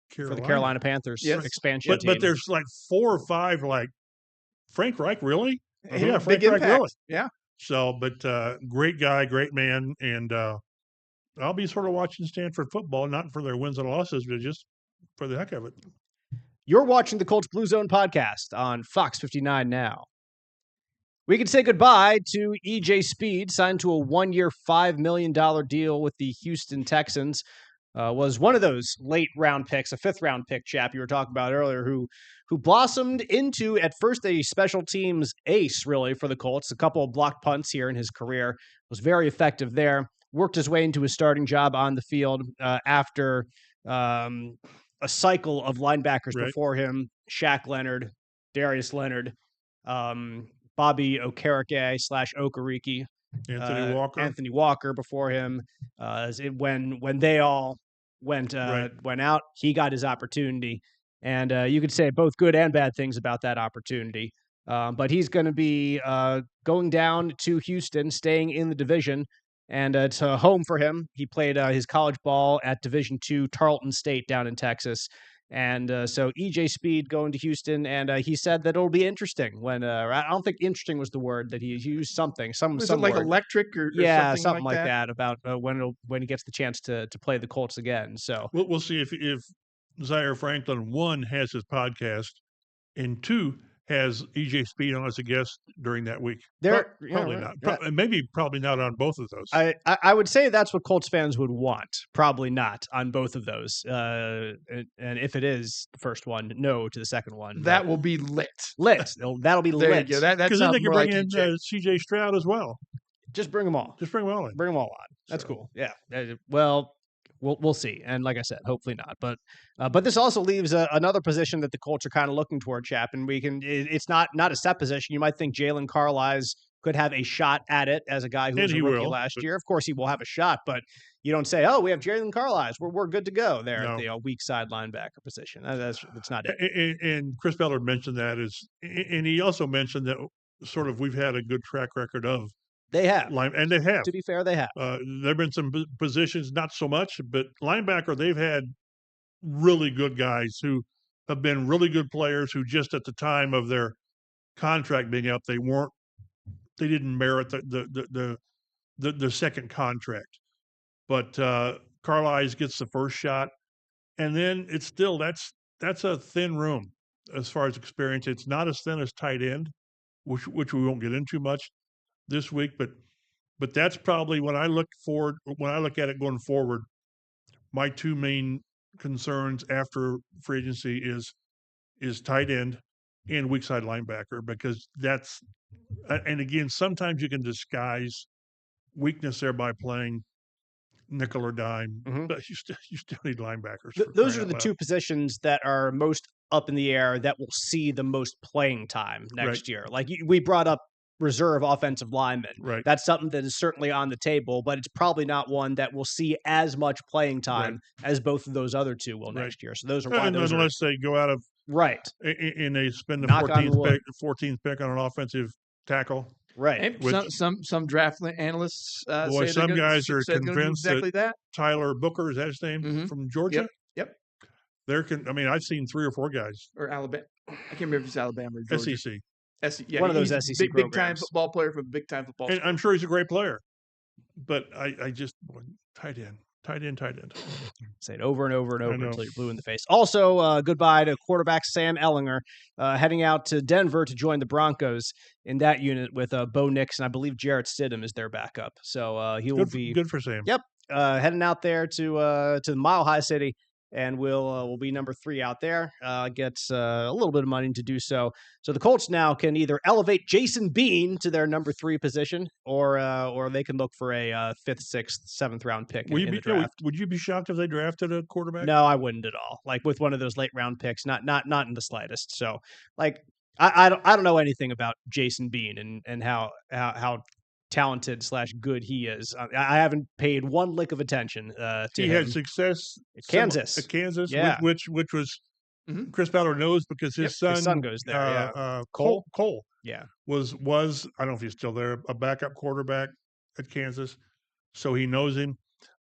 Carolina.
For the Carolina Panthers expansion team.
But there's like 4 or 5 like Frank Reich, really? Yeah, Frank
Big
Reich,
impact.
really.
Yeah.
So, but great guy, great man, and I'll be sort of watching Stanford football, not for their wins and losses, but just for the heck of it.
You're watching the Colts Blue Zone Podcast on Fox 59 now. We can say goodbye to EJ Speed, signed to a 1-year, $5 million deal with the Houston Texans. Was one of those late round picks, a 5th round pick, chap you were talking about earlier, who blossomed into, at first, a special teams ace, really, for the Colts. A couple of blocked punts here in his career. Was very effective there. Worked his way into a starting job on the field after a cycle of linebackers before him: Shaq Leonard, Darius Leonard, Bobby Okereke / Okereke, Anthony Walker before him. When they all went out, he got his opportunity, and you could say both good and bad things about that opportunity. But he's going to be going down to Houston, staying in the division, and it's a home for him. He played his college ball at Division II Tarleton State down in Texas. And so EJ Speed going to Houston, and he said that it'll be interesting when I don't think interesting was the word that he used. Was
it like
word.
electric or
something like that about when he gets the chance to play the Colts again. So
we'll see if Zaire Franklin, 1, has his podcast, and 2, has EJ Speed on as a guest during that week. Probably not. Probably not on both of those.
I would say that's what Colts fans would want. Probably not on both of those. And if it is the first one, no to the second one.
That will be lit.
That'll be lit.
Because then they can bring in CJ Stroud as well.
Just bring them all.
Bring them all in.
Bring them all on. That's cool. Yeah. Well, we'll see. And like I said, hopefully not. But this also leaves another position that the Colts are kind of looking toward, chap. And it's not a set position. You might think Jalen Carlisle could have a shot at it as a guy who was a rookie last year. Of course, he will have a shot, but you don't say, "Oh, we have Jalen Carlisle. We're good to go there at the weak side linebacker position." That's not it.
And Chris Ballard mentioned that and he also mentioned that sort of we've had a good track record of.
They have.
And they have.
To be fair, they have.
There have been some positions, not so much, but linebacker, they've had really good guys who have been really good players who just at the time of their contract being up, they didn't merit the second contract. But Carlisle gets the first shot. And then it's still, that's a thin room as far as experience. It's not as thin as tight end, which we won't get into much this week, but that's probably when I look at it going forward, my 2 main concerns after free agency is tight end and weak side linebacker, because and again, sometimes you can disguise weakness there by playing nickel or dime, but you still need linebackers.
Those are the 2 positions that are most up in the air that will see the most playing time next year. Like we brought up reserve offensive linemen.
Right.
That's something that is certainly on the table, but it's probably not one that will see as much playing time as both of those other 2 will next year. So those are why
unless they go out of and they spend the 14th pick on an offensive tackle.
Right.
Some draft analysts
say some guys are convinced
that
Tyler Booker, is that his name, from Georgia?
Yep.
I've seen 3 or 4 guys.
Or Alabama. I can't remember if it's Alabama or Georgia.
SEC.
One of those
he's
SEC
big time
programs.
football player for a big time football.
And
school.
I'm sure he's a great player, but I just tight end.
Say it over and over and
I
over
know.
until you're blue in the face. Also, goodbye to quarterback Sam Ellinger, heading out to Denver to join the Broncos in that unit with Bo Nix, and I believe Jarrett Stidham is their backup. So he will be
good for Sam.
Yep, heading out there to the Mile High City, and will be number 3 out there. Gets a little bit of money to do so. So the Colts now can either elevate Jason Bean to their number 3 position, or they can look for a 5th, 6th, 7th round pick in the draft.
Would you be shocked if they drafted a quarterback?
No, I wouldn't at all. Like with one of those late round picks, not in the slightest. So like I don't know anything about Jason Bean and how talented / good he is. I haven't paid one lick of attention to
he
him.
had success
At Kansas.
yeah. which was Chris Ballard knows because his son
goes there.
Cole
Yeah,
was I don't know if he's still there, a backup quarterback at Kansas, so he knows him.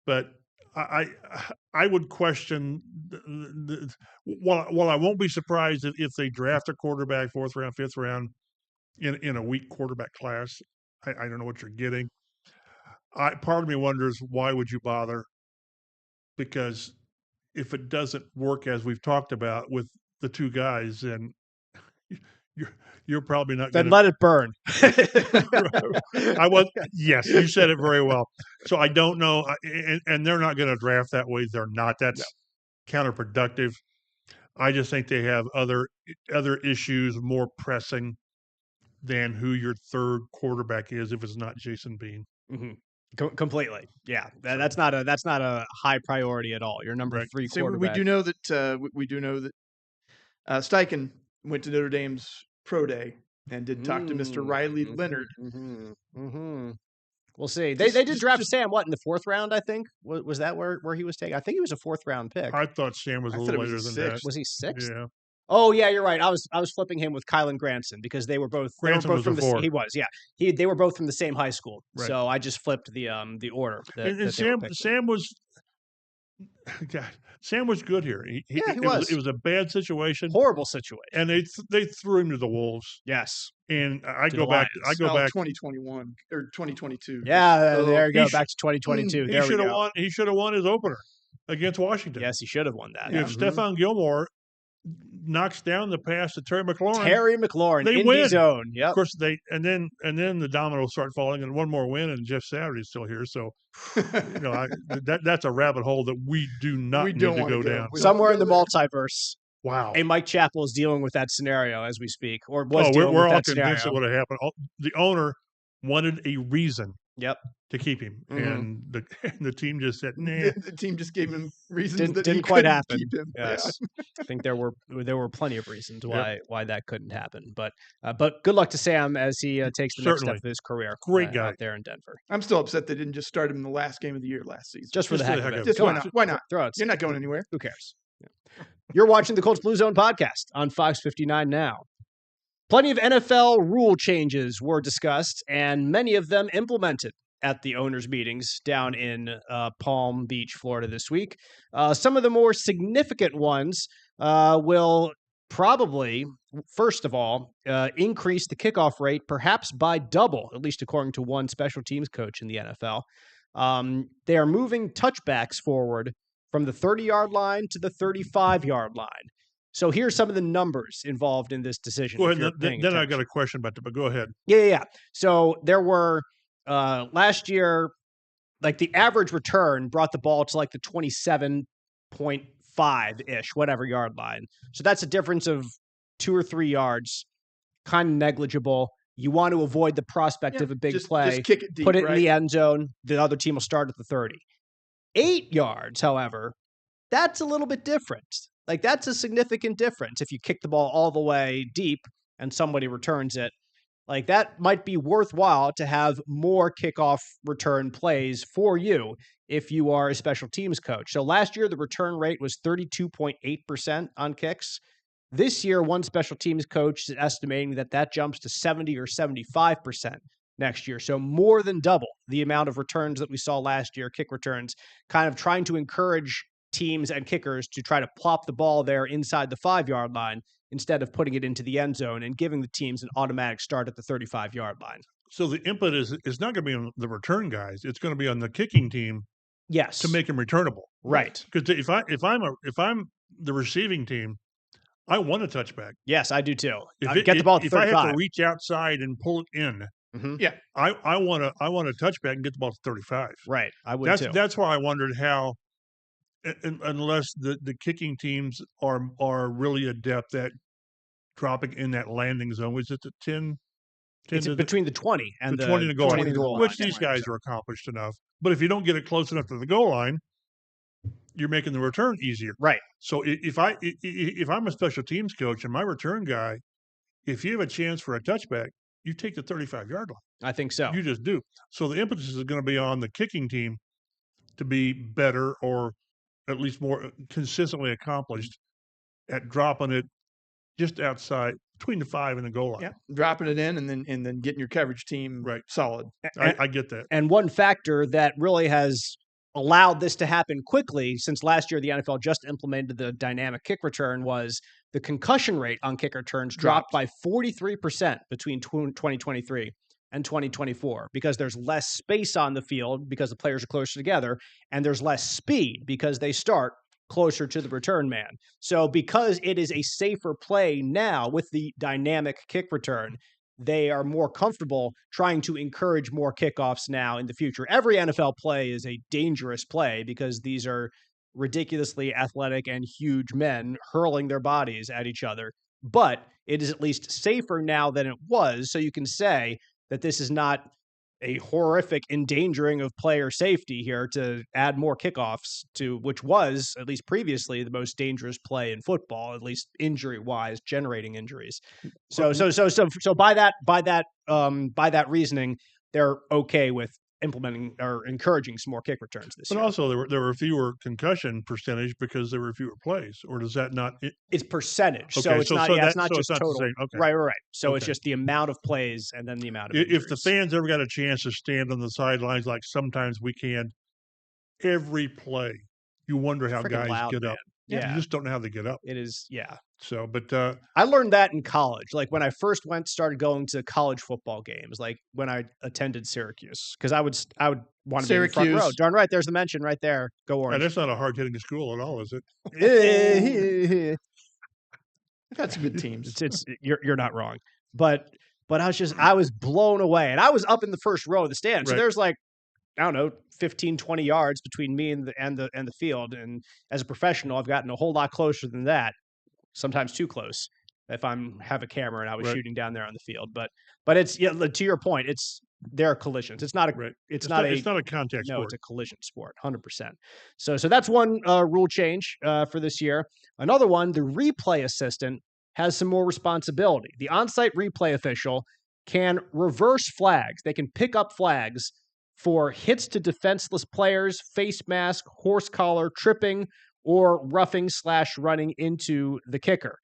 But I would question while I won't be surprised if they draft a quarterback 4th round, 5th round in a weak quarterback class. I don't know what you're getting. Part of me wonders, why would you bother? Because if it doesn't work as we've talked about with the 2 guys, then you're probably not going to
let it burn.
Yes, you said it very well. So I don't know, and they're not going to draft that way. They're not. That's counterproductive. I just think they have other issues more pressing than who your 3rd quarterback is if it's not Jason Bean.
Mm-hmm. Completely, yeah. That's not a high priority at all. Your number 3 quarterback.
We do know that Steichen went to Notre Dame's pro day and did talk to Mr. Riley Leonard.
We'll see. They did draft Sam in the 4th round, I think. Was that where he was taken? I think he was a 4th round pick.
I thought Sam was a little later than that.
Was he 6th?
Yeah.
Oh yeah, you're right. I was flipping him with Kylan Granson because they were both
was
from
a 4.
He was, yeah. They were both from the same high school.
Right.
So I just flipped the order.
Sam was God, Sam was good here. He was. It was a bad situation,
horrible situation,
and they threw him to the wolves.
Yes,
and I go back
2021 or 2022.
Yeah, there you go. Back to 2022.
He should have won. He should have won his opener against Washington.
Yes, he should have won that.
If Stephon Gilmore knocks down the pass to Terry McLaurin,
they win. Zone. Yep.
Of course and then the dominoes start falling, and one more win, and Jeff Saturday's still here. So, that's a rabbit hole that we do not need to go down.
Somewhere in the multiverse.
Wow.
Hey, Mike Chappell is dealing with that scenario as we speak, or was dealing with that scenario.
We're all convinced it would have happened. The owner wanted a reason.
Yep.
To keep him, and the team just said, "Nah."
The team just gave him reasons that
didn't quite happen.
Keep him.
Yes, I think there were plenty of reasons why that couldn't happen. But good luck to Sam as he takes the next step of his career.
Great guy
out there in Denver.
I'm still upset they didn't just start him in the last game of the year last season.
Just for the heck of it.
Just why not? Why not?
Throw it.
You're not going anywhere.
Who cares? Yeah. You're watching the Colts Blue Zone Podcast on Fox 59 now. Plenty of NFL rule changes were discussed, and many of them implemented at the owners' meetings down in Palm Beach, Florida this week. Some of the more significant ones will probably, first of all, increase the kickoff rate perhaps by double, at least according to one special teams coach in the NFL. They are moving touchbacks forward from the 30-yard line to the 35-yard line. So here's some of the numbers involved in this decision.
Go ahead. Then I got a question about that, but go ahead.
Yeah. So there were last year, like the average return brought the ball to like the 27.5-ish, whatever yard line. So that's a difference of 2 or 3 yards, kind of negligible. You want to avoid the prospect of a big play.
Just kick it deep,
put it in the end zone. The other team will start at the 30. 8 yards, however, that's a little bit different. Like that's a significant difference if you kick the ball all the way deep and somebody returns it. Like that might be worthwhile to have more kickoff return plays for you if you are a special teams coach. So last year, the return rate was 32.8% on kicks. This year, one special teams coach is estimating that jumps to 70 or 75% next year. So more than double the amount of returns that we saw last year, kick returns, kind of trying to encourage teams and kickers to try to plop the ball there inside the 5-yard line instead of putting it into the end zone and giving the teams an automatic start at the 35-yard line.
So the input is not going to be on the return guys. It's going to be on the kicking team.
Yes.
To make them returnable.
Right.
Because if I'm the receiving team, I want a touchback.
Yes, I do too. Get the ball to 35.
If I have to reach outside and pull it in,
yeah,
I want a touchback and get the ball to 35.
Right. I would too.
That's why I wondered how, unless the kicking teams are really adept at dropping in that landing zone, was it the 10?
It's between the 20 and the
20 and the goal line, which
line.
these guys are accomplished enough. But if you don't get it close enough to the goal line, you're making the return easier.
Right.
So if I'm a special teams coach and my return guy, if you have a chance for a touchback, you take the 35-yard line.
I think so.
You just do. So the impetus is going to be on the kicking team to be better or at least more consistently accomplished at dropping it just outside between the 5 and the goal line.
Yeah, dropping it in and then getting your coverage team solid.
I get that.
And one factor that really has allowed this to happen quickly, since last year the NFL just implemented the dynamic kick return, was the concussion rate on kick returns dropped by 43% between 2023 and 2024 because there's less space on the field because the players are closer together, and there's less speed because they start closer to the return man. So because it is a safer play now with the dynamic kick return, they are more comfortable trying to encourage more kickoffs now in the future. Every NFL play is a dangerous play because these are ridiculously athletic and huge men hurling their bodies at each other. But it is at least safer now than it was. So you can say that this is not a horrific endangering of player safety here to add more kickoffs to, which was at least previously the most dangerous play in football, at least injury-wise, generating injuries. So by that reasoning, they're okay with implementing or encouraging some more kick returns this year.
But also there were fewer concussion percentage because there were fewer plays, or does that not?
It's percentage,
okay,
so it's not just total.
Okay.
Right. So it's just the amount of plays and then the amount of injuries.
If the fans ever got a chance to stand on the sidelines like sometimes we can, every play, you wonder how guys get up.
Yeah.
You just don't know how they get up.
It is, yeah.
So, but
I learned that in college. Like when I first started going to college football games, like when I attended Syracuse, because I would want to be in the front row. Darn right, there's the mention right there. Go Orange.
And that's not a hard hitting school at all, is it?
I've had some good teams.
You're not wrong, but I was blown away, and I was up in the first row of the stand. So there's like, I don't know, 15, 20 yards between me and the field. And as a professional, I've gotten a whole lot closer than that. Sometimes too close if have a camera and I was shooting down there on the field. But it's, to your point, there are collisions. It's not a not a contact sport. No, it's a collision sport, 100%. So that's one rule change for this year. Another one, the replay assistant has some more responsibility. The on-site replay official can reverse flags. They can pick up flags for hits to defenseless players, face mask, horse collar, tripping, or roughing/running into the kicker.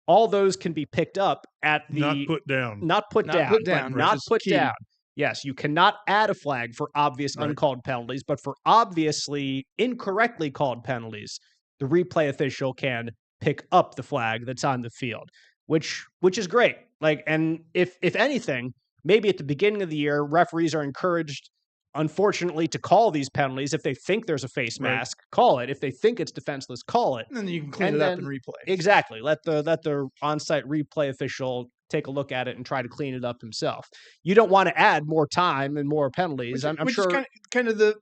All those can be picked up at the
not put
down. Yes, you cannot add a flag for obvious uncalled penalties, but for obviously incorrectly called penalties, the replay official can pick up the flag that's on the field, which is great. Like, and if anything, maybe at the beginning of the year, referees are encouraged, unfortunately, to call these penalties. If they think there's a face mask, call it. If they think it's defenseless, call it.
And then you can clean it up and replay.
Exactly. Let the on-site replay official take a look at it and try to clean it up himself. You don't want to add more time and more penalties. I'm sure.
Which is kind of the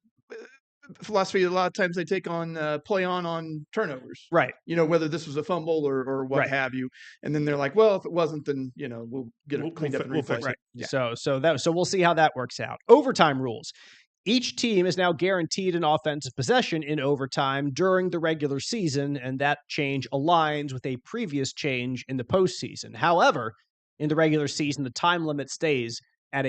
philosophy a lot of times they take on play on turnovers.
Right.
Whether this was a fumble or what have you. And then they're like, well, if it wasn't, then, we'll get it cleaned up and replaced.
Right. Yeah. So we'll see how that works out. Overtime rules. Each team is now guaranteed an offensive possession in overtime during the regular season, and that change aligns with a previous change in the postseason. However, in the regular season, the time limit stays at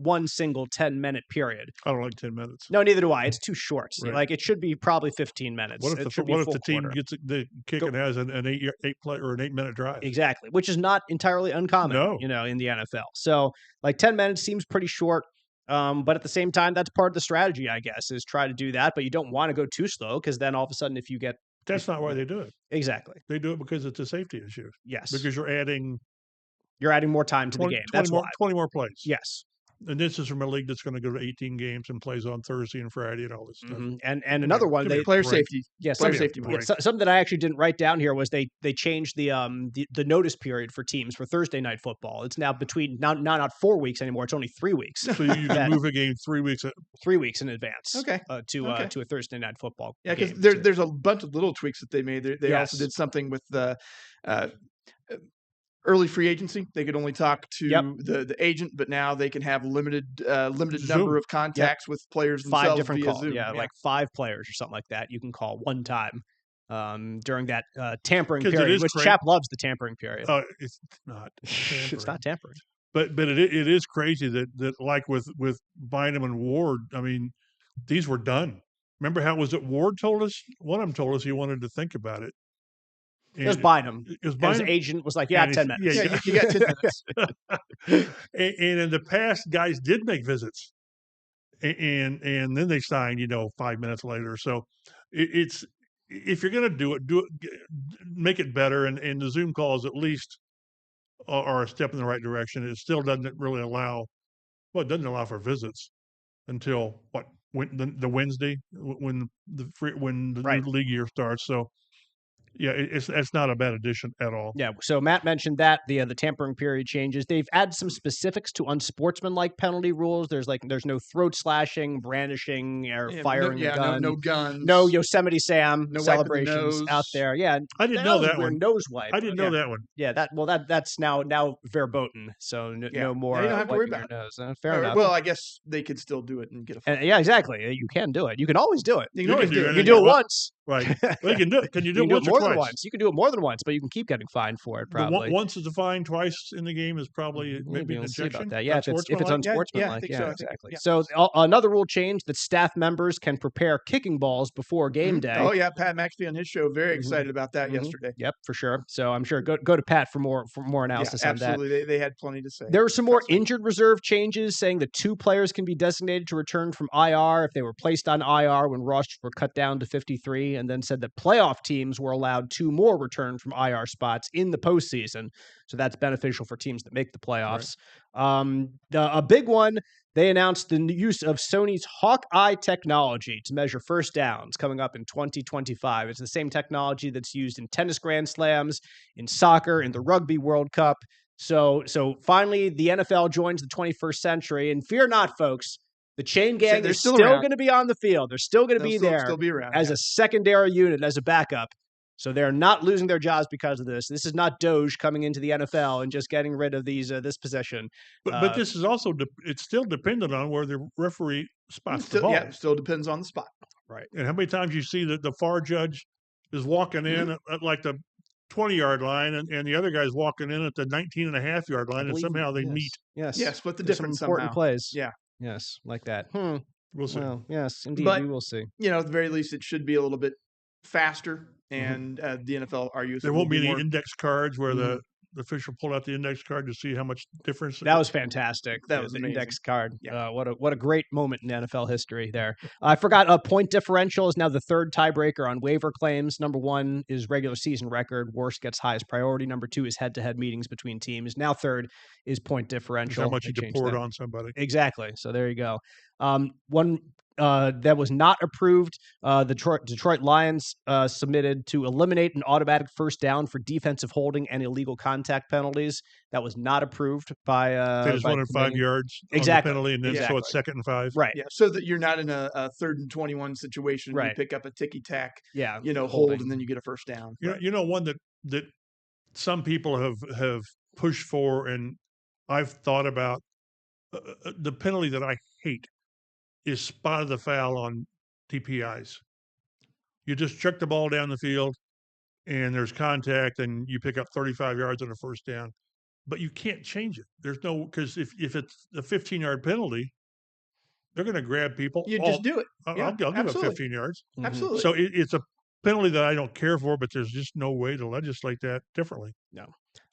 one single 10-minute period.
I don't like 10 minutes.
No, neither do I. It's too short. Right. Like, it should be probably 15 minutes.
What if the team gets the kick and has an 8-play or an 8-minute drive?
Exactly, which is not entirely uncommon, in the NFL. So, like 10 minutes seems pretty short. But at the same time, that's part of the strategy, I guess, is try to do that. But you don't want to go too slow because then all of a sudden, if you get
That's not why they do it.
exactly,
They do it because it's a safety issue.
yes,
Because you're adding
more time to the
20,
game.
20
That's
more,
why.
20 more plays.
Yes.
And this is from a league that's going to go to 18 games and plays on Thursday and Friday and all this stuff.
Mhm. And another one,
Give me
they
a
Player
break.
safety.
yes,
Player
something,
safety.
break.
something that I actually didn't write down here was they changed the notice period for teams for Thursday night football. It's now between not 4 weeks anymore. It's only 3 weeks.
So you
That-
can move a game 3 weeks.
3 weeks in advance.
Okay.
To
Okay.
a Thursday night football.
Yeah, because
game.
there's a bunch of little tweaks that they made. They
Yes.
also did something with the early free agency. They could only talk to
Yep.
the agent, but now they can have limited
Zoom.
number of contacts with players
5
themselves
different
via
calls.
Zoom.
Yeah, like 5 players or something like that. You can call one time during that tampering
'Cause it
period,
is
which
great.
Chap loves the tampering period.
It's not.
It's not tampered.
But it is crazy that like with Bynum and Ward, I mean, these were done. Remember how was it Ward told us? One of them told us he wanted to think about it.
It was Bynum.
It was
And his
Bynum.
agent was like,
Yeah,
yeah,
and
10
it's-
minutes.
yeah,
You got 10 minutes.
And in the past, guys did make visits, and then they signed, 5 minutes later. So it's if you're going to do it, make it better. And the Zoom calls at least are a step in the right direction. It still doesn't really allow. Well, it doesn't allow for visits until the Wednesday when the
Right.
new league year starts. So yeah, it's not a bad addition at all.
Yeah, so Matt mentioned that the tampering period changes. They've added some specifics to unsportsmanlike penalty rules. There's no throat slashing, brandishing, or firing a gun.
No guns.
No Yosemite Sam
No wiping the
celebrations out
nose.
there. Yeah,
I didn't know that
weird
one.
nose wipe.
I didn't know that one.
Yeah, that's now verboten. So no more.
Yeah, you don't have to worry
wiping
about
your nose. Fair enough.
Well, I guess they could still do it and get a fine.
And, yeah, exactly. You can do it. You can always do it.
You
You
can always
can
do
do
it.
You
anything
can do it
you want.
once.
Right. Well, you can do it. Can you do
You
it
can
once
do it more
or
than
twice?
once. You can do it more than once, but you can keep getting fined for it. Probably.
Once is a fine, twice in the game is probably maybe an
We'll see about
injection.
that. Yeah, if it's
Unsportsmanlike?
unsportsmanlike.
I think
Yeah,
so. I think-
exactly.
yeah.
So another rule change that staff members can prepare kicking balls before game day.
Oh yeah, Pat McAfee on his show, very
Mhm.
excited about that
Mhm.
yesterday.
Yep, for sure. So I'm sure go to Pat for more
Yeah,
analysis on that.
absolutely. They had plenty to say.
There were some more
Trust me.
injured reserve changes, saying that 2 players can be designated to return from IR if they were placed on IR when rosters were cut down to 53, and then said that playoff teams were allowed 2 more return from IR spots in the postseason. So that's beneficial for teams that make the playoffs. A big one, they announced the use of Sony's Hawkeye technology to measure first downs coming up in 2025. It's the same technology that's used in tennis Grand Slams, in soccer, in the Rugby World Cup. So finally, the NFL joins the 21st century. And fear not, folks, the chain gang
they're
is
still
still
around.
going to be on the field. They're still going to
They'll
be there
Still be around.
as a secondary unit, as a backup. So they're not losing their jobs because of this. This is not Doge coming into the NFL and just getting rid of this possession.
But this is also it's still dependent on where the referee spots the ball.
Still depends on the spot.
And how many times you see that the far judge is walking in at like the 20-yard line and the other guy's walking in at the 19.5-yard line, and somehow they meet.
Yes.
Yeah, split the
There's some
difference
important
somehow.
plays.
Yeah.
Yes, like that.
We'll see.
Well, yes, indeed,
But-
we will see.
At the very least, it should be a little bit faster, and the NFL argues
There
it
won't
will
be any
more.
index cards where the official pulled out the index card to see how much difference.
That was fantastic.
That was
the
amazing.
index card.
Yeah.
What a great moment in NFL history there. I forgot point differential is now the third tiebreaker on waiver claims. Number 1 is regular season record. Worst gets highest priority. Number 2 is head-to-head meetings between teams. Now third is point differential.
how much
They
you
changed
deport
that.
on somebody.
Exactly. So there you go. One that was not approved. The Detroit Lions submitted to eliminate an automatic first down for defensive holding and illegal contact penalties. That was not approved by.
They just
by
wanted 5
committee.
yards
Exactly.
on the penalty, and then so
Exactly.
it's 2nd and 5.
Right.
Yeah, so that you're not in a 3rd and 21 situation.
Right.
You pick up a ticky tack,
Yeah.
hold,
holding.
and then you get a first down.
One that some people have pushed for, and I've thought about the penalty that I hate is spot of the foul on DPIs. You just chuck the ball down the field, and there's contact, and you pick up 35 yards on a first down. But you can't change it. There's no because if it's a 15-yard penalty, they're going to grab people.
You just do it. Yeah,
I'll give up
absolutely.
15 yards.
Mhm.
Absolutely.
So it's a penalty that I don't care for, but there's just no way to legislate that differently.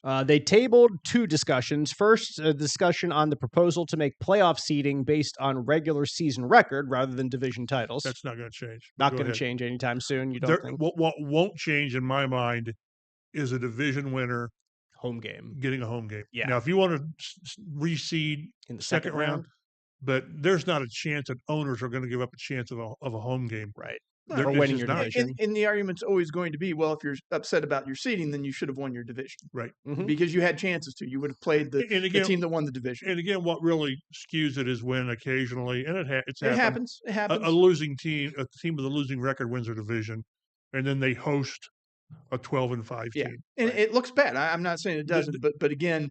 They tabled two discussions. First, a discussion on the proposal to make playoff seeding based on regular season record rather than division titles.
That's not going to change.
Not going to change anytime soon, you don't think?
What won't change in my mind is a division winner
Home game.
getting a home game.
Yeah.
Now, if you want to reseed
In the
second round, but there's not a chance that owners are going to give up a chance of a home game.
Right.
There-
Or
it's
winning
just
your
not.
division.
And the argument's always going to be, well, if you're upset about your seeding, then you should have won your division.
Right.
Mhm.
Because you had chances to. You would have played the team that won the division.
And again, what really skews it is when occasionally, and it's happened,
It happens.
a losing team, a team with a losing record wins their division, and then they host a 12-5
Yeah.
team.
And it looks bad. I'm not saying it doesn't, but again,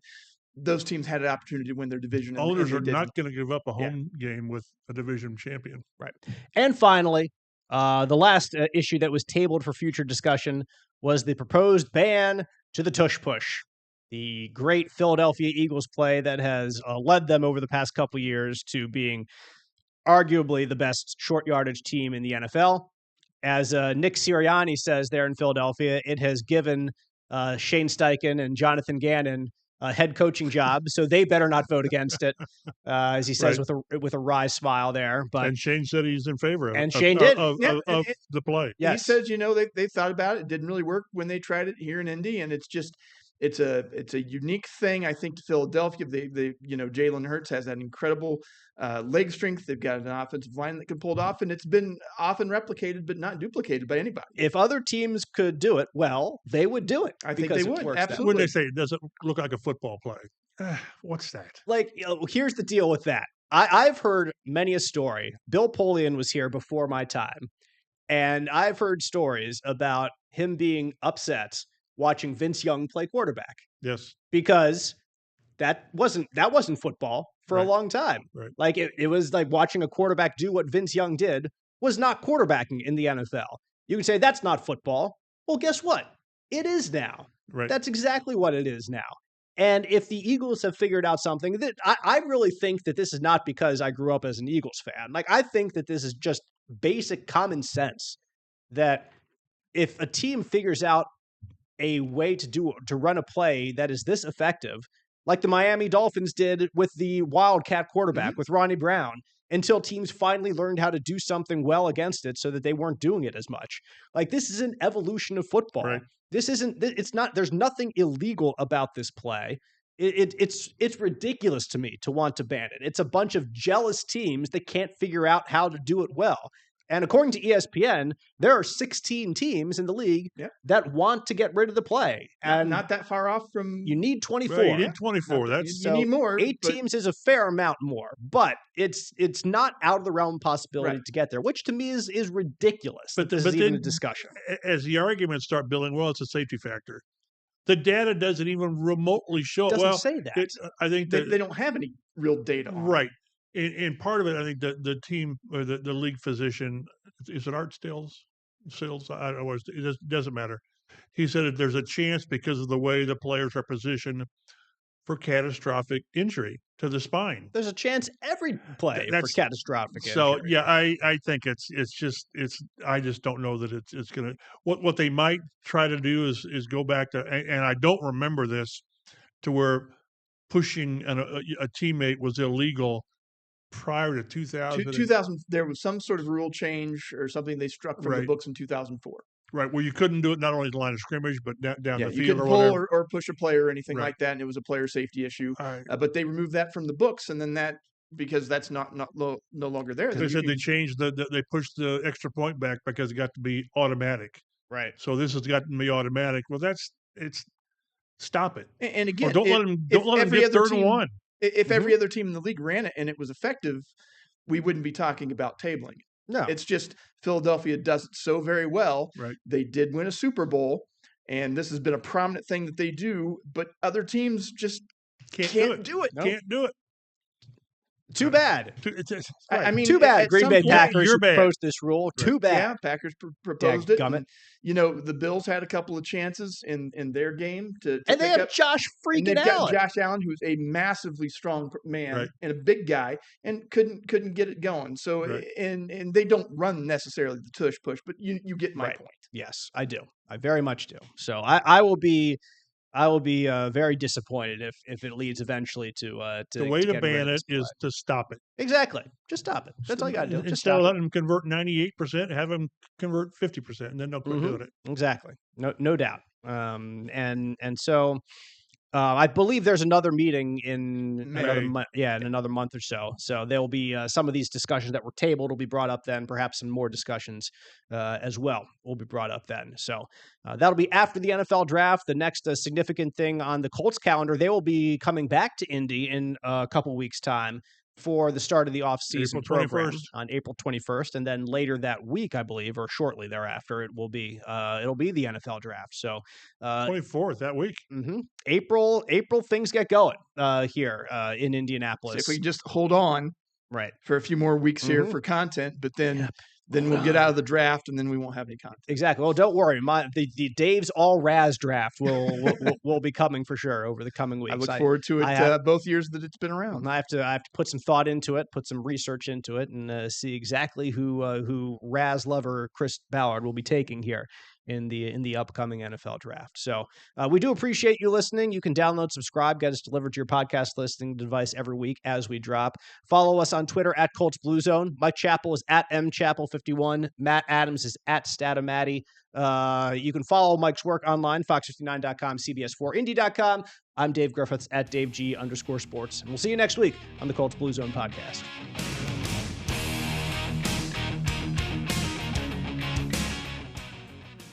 those teams had an opportunity to win their division.
Owners
and
are
they
not
didn't.
going to give up a home game with a division champion.
Right. And finally, the last issue that was tabled for future discussion was the proposed ban to the tush push, the great Philadelphia Eagles play that has led them over the past couple years to being arguably the best short yardage team in the NFL. As Nick Sirianni says there in Philadelphia, it has given Shane Steichen and Jonathan Gannon head coaching job, so they better not vote against it, as he says with a wry smile there. But
And Shane said he's in favor of it.
And Shane did.
Of the play.
Yes.
He says, they thought about it. It didn't really work when they tried it here in Indy, and it's a unique thing, I think, to Philadelphia. They Jalen Hurts has that incredible leg strength. They've got an offensive line that can pull it off, and it's been often replicated but not duplicated by anybody.
if other teams could do it, well, they would do it.
I think
because
they
it
would,
works that
absolutely.
When they say it doesn't look like a football play, what's that?
Like, here's the deal with that. I've heard many a story. Bill Polian was here before my time, and I've heard stories about him being upset watching Vince Young play quarterback
Yes.
because that wasn't football for a
Right.
long time.
Right.
Like it was like watching a quarterback do what Vince Young did was not quarterbacking in the NFL. You can say that's not football. Well, guess what? It is now.
Right.
That's exactly what it is now. And if the Eagles have figured out something that I really think that this is not because I grew up as an Eagles fan. Like, I think that this is just basic common sense that if a team figures out a way to run a play that is this effective, like the Miami Dolphins did with the Wildcat quarterback with Ronnie Brown, until teams finally learned how to do something well against it so that they weren't doing it as much. Like, this is an evolution of football.
Right.
This isn't, it's not, there's nothing illegal about this play. It's ridiculous to me to want to ban it. It's a bunch of jealous teams that can't figure out how to do it well. And according to ESPN, there are 16 teams in the league that want to get rid of the play. And
not that far off from.
you need 24.
Right, you need 24. That's
You need more.
8
but-
teams is a fair amount more, but it's not out of the realm of possibility
Right.
to get there, which to me is ridiculous.
But-
That this
but
is even a
then-
discussion.
as the arguments start building. Well, it's a safety factor. The data doesn't even remotely show.
It doesn't
well,
say that.
I think that
They don't have any real data on it.
right. And part of it, I think the team or the league physician, is it Art Stills? I don't know. It doesn't matter. He said that there's a chance because of the way the players are positioned for catastrophic injury to the spine.
There's a chance every play for
That's-
catastrophic
So
injury.
yeah, I think it's I just don't know that it's gonna what they might try to do is go back to, and I don't remember this, to where pushing a teammate was illegal prior to 2000.
2000, there was some sort of rule change or something they struck from the
Right.
books in 2004.
Right, where you couldn't do it not only at the line of scrimmage but down
Yeah,
the
you
field
couldn't
or
pull
whatever.
or push a player or anything
Right.
like that, and it was a player safety issue.
All right.
But they removed that from the books, and then because that's no longer there. then
They
you
said they
can-
changed they pushed the extra point back because it got to be automatic.
Right.
So this has got to be automatic. Well, stop it.
and
Or
again,
don't let
if
them
every
get
other
third and
team-
one.
If every other team in the league ran it and it was effective, we wouldn't be talking about tabling it.
No.
It's just Philadelphia does it so very well.
Right.
They did win a Super Bowl, and this has been a prominent thing that they do, but other teams just can't do it.
No.
Can't do it.
Too bad.
I mean,
Too bad.
at
Green
some
Bay
point-
Packers
you're bad.
proposed this rule. Too bad.
Yeah, Packers proposed it.
Dadgummit.
And, the Bills had a couple of chances in their game to
And they
pick
have
up.
Josh
And they've
freaking
got
Allen.
Josh Allen, who's a massively strong man
Right.
and a big guy, and couldn't get it going. So
Right.
and they don't run necessarily the tush push, but you get my
Right.
point.
Yes, I do. I very much do. So I will be I will be very disappointed if it leads eventually to
The way to
getting rid
ban
of
it
this
is to stop it.
Exactly. Just stop it. That's all you got to do. Just
Instead
stop
of
it.
letting them convert 98%, have them convert 50%, and then they'll quit doing it.
Exactly. No doubt. And so I believe there's another meeting in another month. Yeah, in another month or so. So there will be some of these discussions that were tabled will be brought up then. Perhaps some more discussions as well will be brought up then. So that'll be after the NFL draft. The next significant thing on the Colts calendar, they will be coming back to Indy in a couple weeks' time for the start of the offseason program on April 21st. And then later that week, I believe, or shortly thereafter, it'll be the NFL draft. So
24th that week.
April, things get going here in Indianapolis.
So if we can just hold on for a few more weeks here for content, but then we'll get out of the draft and then we won't have any content.
Exactly. Well, don't worry. The Dave's All Raz draft will be coming for sure over the coming weeks.
I look forward to it both years that it's been around.
I have to put some thought into it, put some research into it, and see exactly who Raz lover Chris Ballard will be taking here in the upcoming NFL draft. So we do appreciate you listening. You can download, subscribe, get us delivered to your podcast listening device every week as we drop. Follow us on Twitter at Colts Blue Zone. Mike Chappell is at mchappell51. Matt Adams is at Statomatty. You can follow Mike's work online, fox59.com, cbs4indy.com. I'm Dave Griffiths at DaveG_sports. And we'll see you next week on the Colts Blue Zone podcast.